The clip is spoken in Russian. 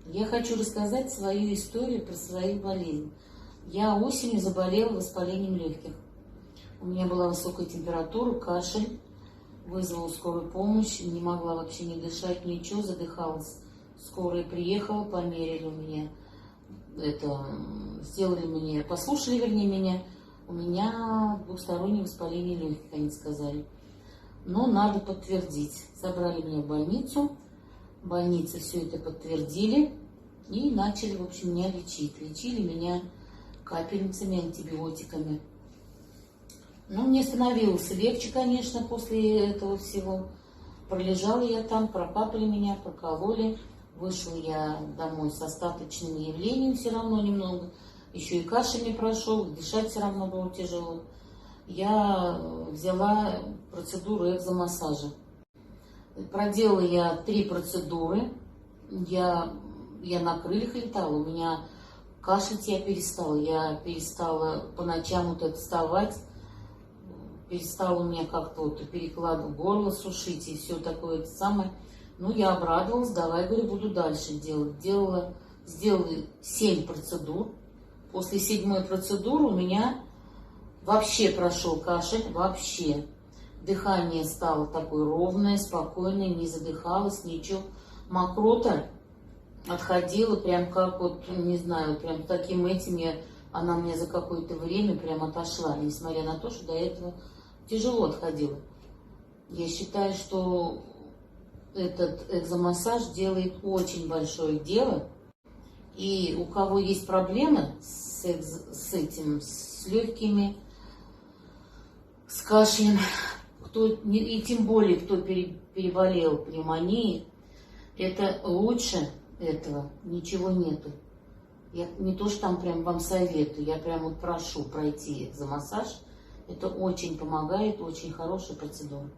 Я хочу рассказать свою историю про свою болезнь. Я осенью заболела воспалением легких. У меня была высокая температура, кашель, вызвала скорую помощь, не могла вообще не дышать, ничего, задыхалась. Скорая приехала, померили у меня, сделали мне, послушали, вернее, меня, у меня двухстороннее воспаление легких, они сказали. Но надо подтвердить. Забрали меня в больницу. В больнице все это подтвердили и начали, в общем, меня лечить. Лечили меня капельницами, антибиотиками. Ну, мне становилось легче, конечно, после этого всего. Пролежала я там, прокапали меня, прокололи. Вышла я домой с остаточным явлением все равно немного. Еще и кашель не прошел, дышать все равно было тяжело. Я взяла процедуру экзомассажа. Проделала я 3 процедуры. Я на крыльях летала, у меня кашлять я перестала по ночам вот это вставать, перестала у меня как-то вот перекладывать горло, сушить и все такое это самое. Ну, я обрадовалась, давай, говорю, буду дальше делать. Сделала 7 процедур. После 7-й процедуры у меня вообще прошел кашель, вообще. Дыхание стало такое ровное, спокойное, не задыхалось, ничего. Мокрота отходила прям как вот, не знаю, прям таким этим она мне за какое-то время прям отошла, несмотря на то, что до этого тяжело отходила. Я считаю, что этот экзомассаж делает очень большое дело. И у кого есть проблемы с этим, с легкими, с кашлем, и тем более, кто переболел пневмонией, это лучше этого ничего нету. Я не то, что там прям вам советую, я прям вот прошу пройти экзомассаж. Это очень помогает, очень хорошая процедура.